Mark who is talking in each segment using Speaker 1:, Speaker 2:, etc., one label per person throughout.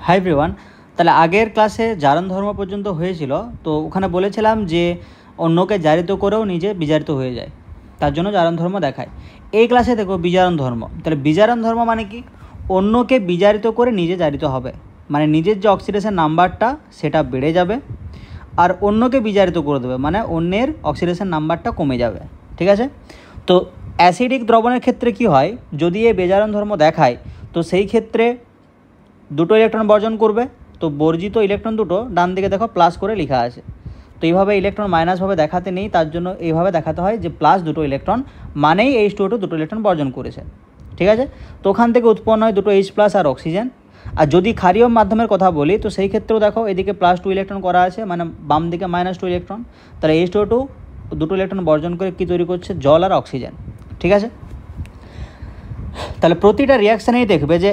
Speaker 1: Hi everyone. তাহলে আগের ক্লাসে জারণ ধর্ম পর্যন্ত হয়েছিল, তো ওখানে বলেছিলাম যে অন্যকে জারিত করেও নিজে বিজারিত হয়ে যায়, তার জন্য জারণ ধর্ম দেখায়। এই ক্লাসে দেখো বিজারণ ধর্ম। তাহলে বিজারণ ধর্ম মানে কি? অন্যকে বিজারিত করে নিজে জারিত হবে, মানে নিজের যে অক্সিডেশন নাম্বারটা সেটা বেড়ে যাবে, আর অন্যকে বিজারিত করে দেবে মানে অন্যের অক্সিডেশন নাম্বারটা কমে যাবে। ঠিক আছে? তো অ্যাসিডিক দ্রবণের ক্ষেত্রে কি হয়, যদি এই বিজারণ ধর্ম দেখায় তো সেই ক্ষেত্রে দুটো ইলেকট্রন বর্জন করবে, তো বর্জিত ইলেকট্রন দুটো ডান দিকে দেখো প্লাস করে লেখা আছে। তো এইভাবে ইলেকট্রন মাইনাসভাবে দেখাতে নেই, তার জন্য এইভাবে দেখাতে হয় যে প্লাস দুটো ইলেকট্রন মানেই H2O2 দুটো ইলেকট্রন বর্জন করেছে। ঠিক আছে? তো ওখান থেকে উৎপন্ন হয় দুটো H+ আর অক্সিজেন। আর যদি ক্ষারীয় মাধ্যমের কথা বলি তো সেই ক্ষেত্রেও দেখো এদিকে +2 ইলেকট্রন করা আছে, মানে বাম দিকে -2 ইলেকট্রন। তাহলে H2O2 দুটো ইলেকট্রন বর্জন করে কী তৈরি করছে? জল আর অক্সিজেন। ঠিক আছে? তাহলে প্রতিটা রিয়াকশানেই দেখবে যে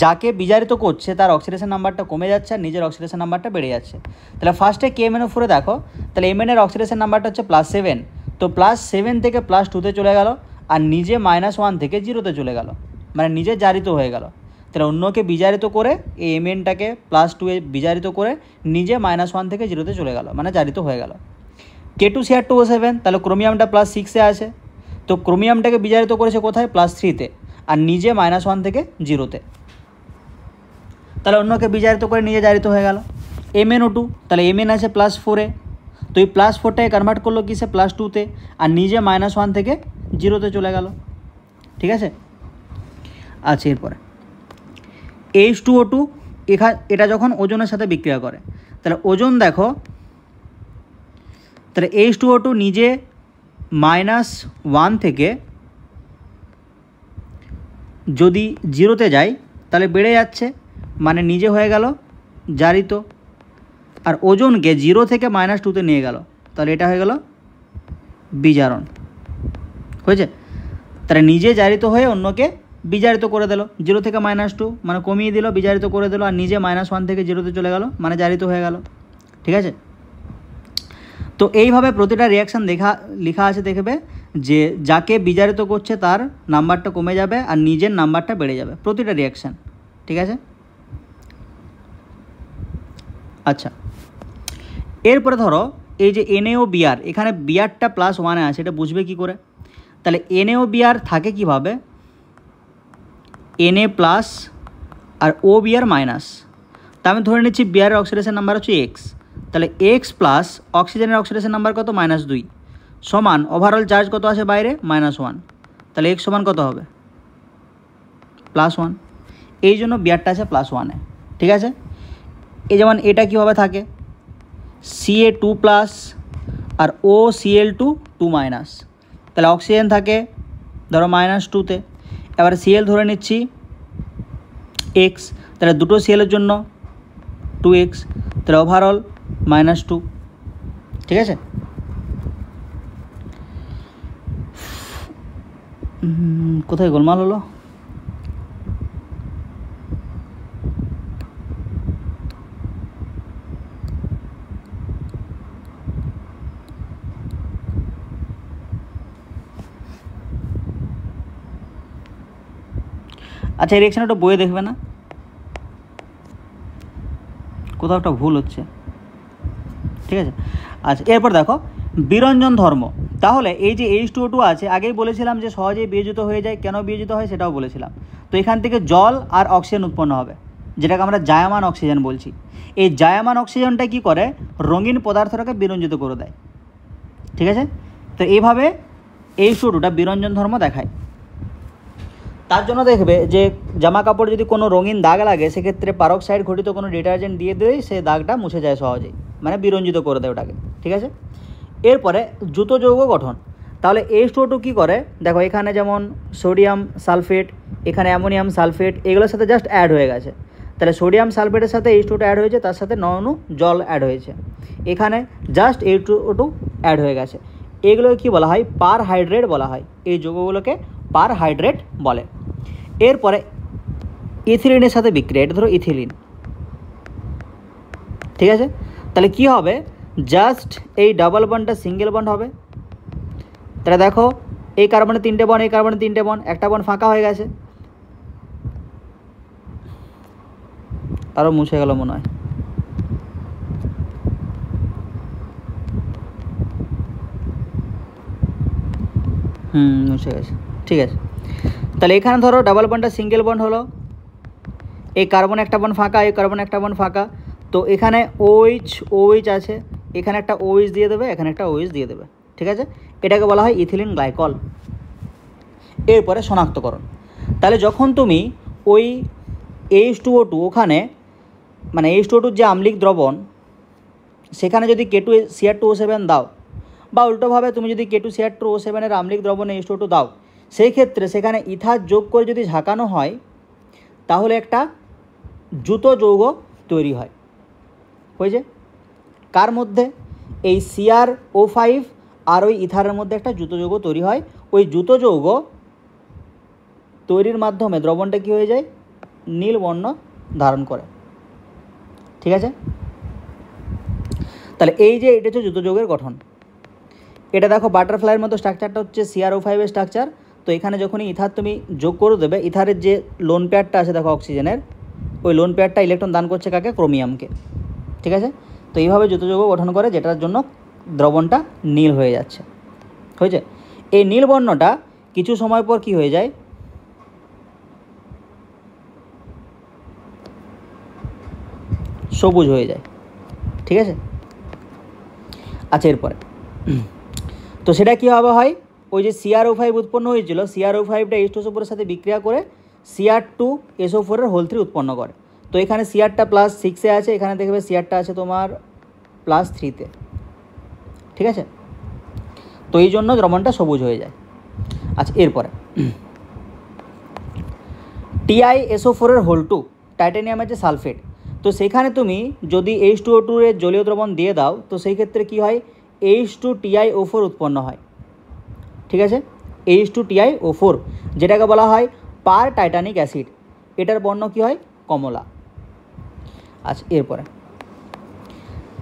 Speaker 1: যাকে বিজারিত করছে তার অক্সিডেশন নাম্বারটা কমে যাচ্ছে আর নিজের অক্সিডেশন নাম্বারটা বেড়ে যাচ্ছে। তাহলে ফার্স্টে KMnO4 দেখো, তাহলে Mn এর অক্সিডেশন নাম্বারটা হচ্ছে +7, তো +7 থেকে +2তে চলে গেল আর নিজে -1 থেকে 0তে চলে গেল, মানে নিজে জারিত হয়ে গেল। তাহলে অন্যকে বিজারিত করে এই Mnটাকে +2 বিজারিত করে নিজে -1 থেকে 0তে চলে গেল, মানে জারিত হয়ে গেল। K2Cr2O7, তাহলে ক্রোমিয়ামটা +6-এ আছে, তো ক্রোমিয়ামটাকে বিজারিত করেছে কোথায়? +3-তে, আর নিজে -1 থেকে 0তে, তাহলে অন্যকে বিজারিত করে নিজে জারিত হয়ে গেল। MnO2, তাহলে Mn আছে +4-এ, তো এই +4টাকে কনভার্ট করলো কিসে? +2-তে, আর নিজে -1 থেকে 0তে চলে গেল। ঠিক আছে? আচ্ছা, এরপরে H2O2 এটা যখন ওজনের সাথে বিক্রিয়া করে, তাহলে ওজন দেখো, তাহলে H2O2 নিজে -1 থেকে যদি 0তে যায় তাহলে বেড়ে যাচ্ছে, মানে নিজে হয়ে গেল জারিত, আর ওজনকে 0 থেকে -2তে নিয়ে গেল, তাহলে এটা হয়ে গেল বিজারণ। হয়েছে? তাহলে নিজে জারিত হয়ে অন্যকে বিজারিত করে দিল, 0 থেকে -2 মানে কমিয়ে দিল, বিজারিত করে দিল, আর নিজে -1 থেকে 0তে চলে গেল, মানে জারিত হয়ে গেল। ঠিক আছে? তো এইভাবে প্রতিটা রিয়াকশান লেখা আছে, দেখবে যে যাকে বিজারিত করছে তার নাম্বারটা কমে যাবে আর নিজের নাম্বারটা বেড়ে যাবে, প্রতিটা রিয়াকশান। ঠিক আছে? আচ্ছা, এরপরে ধরো এই যে NaOBr, এখানে বিআরটা +1-এ আছে, এটা বুঝবে কি করে? তাহলে NaOBr থাকে কিভাবে? Na+ আর OBr-। তা আমি ধরে নিচ্ছি বিআরের অক্সিডেশন নাম্বার হচ্ছে X, তাহলে X+ অক্সিজেনের অক্সিডেশন নাম্বার কত? -2 সমান ওভারঅল চার্জ কত আছে বাইরে? -1, তাহলে X সমান কত হবে? +1। এই জন্য বিআরটা আছে +1-এ। ঠিক আছে? এই যেমন এটা কীভাবে থাকে? Ca2+ আর OCl2 2-, তাহলে অক্সিজেন থাকে ধরো -2তে, এবার Cl ধরে নিচ্ছি X, তাহলে দুটো Cl-এর জন্য 2X, তাহলে ওভারঅল -2। ঠিক আছে? কোথায় গোলমাল হলো? আচ্ছা, এই রিয়াকশান একটা বইয়ে দেখবে না, কোথাও একটা ভুল হচ্ছে। ঠিক আছে? আচ্ছা, এরপর দেখো বিরঞ্জন ধর্ম। তাহলে এই যে H2O2 আছে, আগেই বলেছিলাম যে সহজেই বিয়োজিত হয়ে যায়, কেন বিয়োজিত হয় সেটাও বলেছিলাম। তো এখান থেকে জল আর অক্সিজেন উৎপন্ন হবে, যেটাকে আমরা জায়মান অক্সিজেন বলছি। এই জায়মান অক্সিজেনটা কি করে? রঙিন পদার্থটাকে বিরঞ্জিত করে দেয়। ঠিক আছে? তো এইভাবে H2O2টা বিরঞ্জন ধর্ম দেখায়। তার জন্য দেখবে যে জামা কাপড় যদি কোনো রঙিন দাগ লাগে, সেক্ষেত্রে পারক্সাইড ঘটিত কোনো ডিটারজেন্ট দিয়ে দিলেই সেই দাগটা মুছে যায় সহজেই, মানে বিরঞ্জিত করে দেয় ওটাকে। ঠিক আছে? এরপরে জুতো যৌগ গঠন। তাহলে H2O2 কী করে? দেখো এখানে যেমন সোডিয়াম সালফেট, এখানে অ্যামোনিয়াম সালফেট, এগুলোর সাথে জাস্ট অ্যাড হয়ে গেছে। তাহলে সোডিয়াম সালফেটের সাথে H2O2 অ্যাড হয়েছে, তার সাথে 9 অণু জল অ্যাড হয়েছে, এখানে জাস্ট H2O2 অ্যাড হয়ে গেছে। এগুলোকে কী বলা হয়? পারহাইড্রেট বলা হয়। এই যৌগগুলোকে পারহাইড্রেট বলে। এরপরে ইথিলিনের সাথে বিক্রিয়া, এটা ধরো ইথিলিন। ঠিক আছে? তাহলে কি হবে? জাস্ট এই ডাবল বন্ডটা সিঙ্গেল বন্ড হবে। তাহলে দেখো এই কার্বনে 3টে বন্ড, এই কার্বনে 3টে বন্ড, একটা বন্ড ফাঁকা হয়ে গেছে। আরও মুছে গেল মনে হয়। মুছে গেছে, ঠিক আছে। তাহলে এখানে ধরো ডাবল বন্ডটা সিঙ্গেল বন্ড হলো, এই কার্বন একটা বন্ড ফাঁকা, এই কার্বন একটা বন্ড ফাঁকা, তো এখানে OH OH আছে, এখানে একটা OH দিয়ে দেবে, এখানে একটা OH দিয়ে দেবে, ঠিক আছে। এটাকে বলা হয় ইথিলিন গ্লাইকল। এরপরে শনাক্তকরণ। তাহলে যখন তুমি ওই H2O2 ওখানে মানে H2O2 যে আম্লিক দ্রবণ সেখানে যদি K2Cr2O7 দাও, বা উল্টোভাবে তুমি যদি K2Cr2O7 এর আম্লিক দ্রবণে H2O2 দাও, সেই ক্ষেত্রে সেখানে ইথার যোগ করে যদি ঝাঁকানো হয় তাহলে একটা জুতো যৌগ তৈরি হয়। হয়েছে কার মধ্যে? এই CrO5 আর ওই ইথারের মধ্যে একটা জুতো যৌগ তৈরি হয়। ওই জুতো যৌগ তৈরির মাধ্যমে দ্রবণটা কী হয়ে যায়? নীল বর্ণ ধারণ করে, ঠিক আছে। তাহলে এই যে এটা হচ্ছে জুতো যৌগের গঠন। এটা দেখো বাটারফ্লাইয়ের মতো স্ট্রাকচারটা হচ্ছে CrO5 এর স্ট্রাকচার। তো এখানে যখনই ইথার তুমি যোগ করে দেবে, ইথারের যে লোন পেয়ারটা আছে দেখো অক্সিজেনের, ওই লোন পেয়ারটা ইলেকট্রন দান করছে কাকে? ক্রোমিয়ামকে, ঠিক আছে। তো এইভাবে জুতো যৌগ গঠন করে, যেটার জন্য দ্রবণটা নীল হয়ে যাচ্ছে। হয়েছে। এই নীল বর্ণটা কিছু সময় পর কি হয়ে যায়? সবুজ হয়ে যায়, ঠিক আছে। আচ্ছা, এরপরে তো সেটা কীভাবে হয়? ওই যে CrO5 উৎপন্ন হয়েছিল, CrO5টা H2SO4 এর সাথে বিক্রিয়া করে Cr2SO4 এর হোল 3 উৎপন্ন করে। তো এখানে Crটা +6-এ আছে, এখানে দেখবে Crটা আছে তোমার +3-তে, ঠিক আছে। তো এই জন্য দ্রবণটা সবুজ হয়ে যায়। আচ্ছা, এরপরে TiSO4 এর হোল 2 টাইটানিয়াম আছে সালফেট। তো সেখানে তুমি যদি H2O2 এর জলীয় দ্রবণ দিয়ে দাও, তো সেই ক্ষেত্রে কি হয়? H2TiO4 উৎপন্ন হয়, ঠিক আছে। H2TiO4 যেটাকে বলা হয় পার টাইটানিক অ্যাসিড, এটার বর্ণ কী হয়? কমলা। আচ্ছা, এরপরে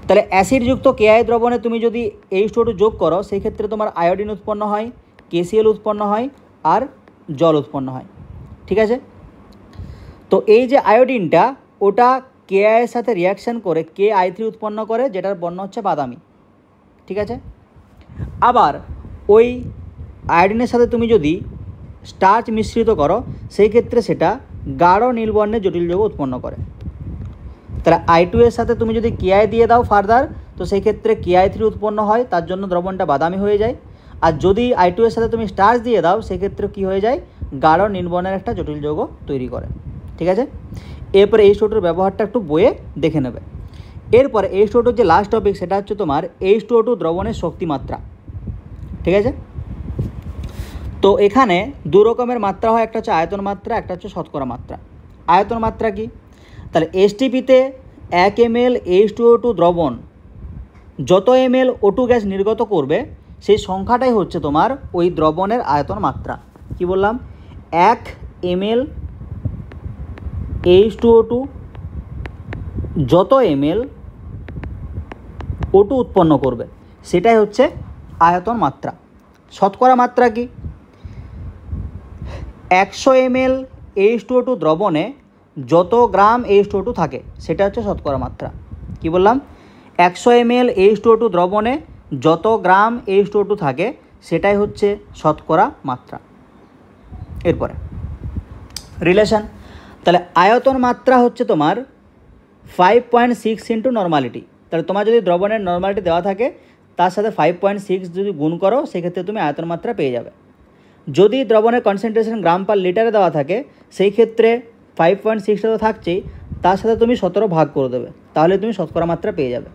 Speaker 1: তাহলে অ্যাসিডযুক্ত KI দ্রবণে তুমি যদি H2O2 যোগ করো, সেই ক্ষেত্রে তোমার আয়োডিন উৎপন্ন হয়, KCl উৎপন্ন হয়, আর জল উৎপন্ন হয়, ঠিক আছে। তো এই যে আয়োডিনটা, ওটা KI এর সাথে রিয়াকশান করে Ki3 উৎপন্ন করে, যেটার বর্ণ হচ্ছে বাদামি, ঠিক আছে। আবার ওই আয়োডিনের সাথে তুমি যদি স্টার্চ মিশ্রিত করো, সেই ক্ষেত্রে সেটা গাঢ় নীল বর্ণের জটিল যৌগ উৎপন্ন করে। তাহলে I2 এর সাথে তুমি যদি Ki দিয়ে দাও ফার্দার, তো সেই ক্ষেত্রে Ki3 উৎপন্ন হয়, তার জন্য দ্রবণটা বাদামি হয়ে যায়। আর যদি I2 এর সাথে তুমি স্টার্চ দিয়ে দাও, সেক্ষেত্রে কী হয়ে যায়? গাঢ় নীল বর্ণের একটা জটিল যৌগ তৈরি করে, ঠিক আছে। এরপরে H2O2 ব্যবহারটা একটু বইয়ে দেখে নেবে। এরপরে H2O2 যে লাস্ট টপিক, সেটা হচ্ছে তোমার H2O2 দ্রবণের শক্তিমাত্রা, ঠিক আছে। তো এখানে দু রকমের মাত্রা হয়, একটা হচ্ছে আয়তন মাত্রা, একটা হচ্ছে শতকরা মাত্রা। আয়তন মাত্রা কি? তাহলে STPতে 1 ml H2O2 দ্রবণ যত ml O2 গ্যাস নির্গত করবে, সেই সংখ্যাটাই হচ্ছে তোমার ওই দ্রবণের আয়তন মাত্রা। কি বললাম? 1 ml H2O2 যত ml O2 উৎপন্ন করবে, সেটাই হচ্ছে আয়তন মাত্রা। শতকরা মাত্রা কি? 100 ml H2O2 দ্রবণে যত গ্রাম H2O2 থাকে, সেটা হচ্ছে শতকরা মাত্রা। কি বললাম? 100 ml H2O2 দ্রবণে যত গ্রাম H2O2 থাকে, সেটাই হচ্ছে শতকরা মাত্রা। এরপরে রিলেশন। তাহলে আয়তন মাত্রা হচ্ছে তোমার 5.6 ইন্টু নর্মালিটি। তাহলে তোমার যদি দ্রবণের নর্মালিটি দেওয়া থাকে, তার সাথে 5.6 যদি গুণ করো, সেক্ষেত্রে তুমি আয়তন মাত্রা পেয়ে যাবে। যদি দ্রবণের কনসেন্ট্রেশন গ্রাম পার লিটারে দেওয়া থাকে, সেই ক্ষেত্রে 5.6টা তো থাকছেই, তার সাথে তুমি 17 ভাগ করে দেবে, তাহলে তুমি শতকরা মাত্রা পেয়ে যাবে,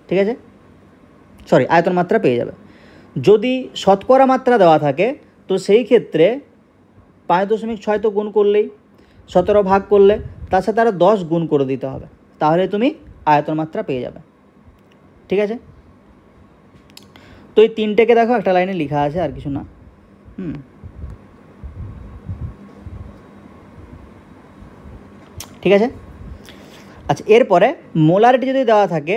Speaker 1: ঠিক আছে। আয়তন মাত্রা পেয়ে যাবে। যদি শতকরা মাত্রা দেওয়া থাকে, তো সেই ক্ষেত্রে 5.6 তো গুণ করলেই, 17 ভাগ করলে, তার সাথে আরও 10 গুণ করে দিতে হবে, তাহলে তুমি আয়তন মাত্রা পেয়ে যাবে, ঠিক আছে। তো এই তিনটেকে দেখো একটা লাইনে লেখা আছে, আর কিছু না। ঠিক আছে। আচ্ছা, এরপরে মোলারিটি যদি দেওয়া থাকে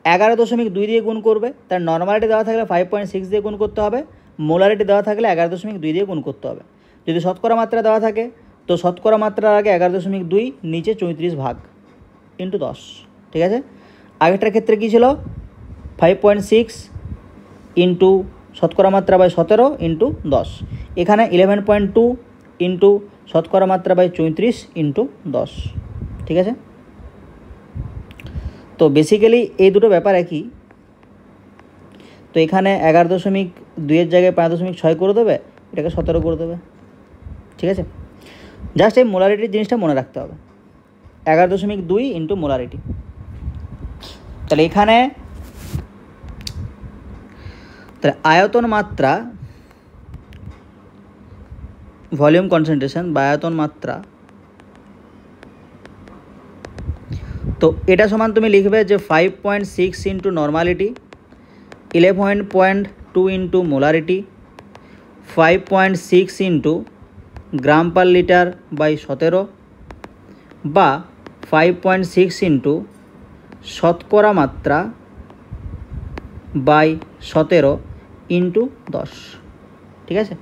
Speaker 1: 11.2 দিয়ে গুণ করবে, তার নর্মালিটি দেওয়া থাকলে 5.6 দিয়ে গুণ করতে হবে, মোলারিটি দেওয়া থাকলে 11.2 দিয়ে গুণ করতে হবে। যদি শতকরা মাত্রা দেওয়া থাকে, তো শতকরা মাত্রার আগে 11.2, নিচে 34 ভাগ ইন্টু 10, ঠিক আছে। আগেরটার ক্ষেত্রে কী ছিল 5.6 ইন্টু শতকরা মাত্রা বাই 17 ইন্টু 10, এখানে 11.2 ইন্টু শতকরা মাত্রা বাই 34 ইন্টু 10, ঠিক আছে। তো বেসিক্যালি এই দুটো ব্যাপার একই। তো এখানে 11.2 জায়গায় 5.6 করে দেবে, এটাকে 17 করে দেবে, ঠিক আছে। জাস্ট এই মোলারিটির জিনিসটা মনে রাখতে হবে, 11.2 ইন্টু মোলারিটি। তাহলে এখানে তাহলে আয়তন মাত্রা, ভলিউম কনসেন্ট্রেশন বা আয়তন মাত্রা, তো এটা সমান তুমি লিখবে যে 5.6 into normality, 11.2 into molarity, 5.6 into gram per litre by 17, বা 5.6 ইন্টু শতকরা মাত্রা বাই 17 ইন্টু 10, ঠিক আছে।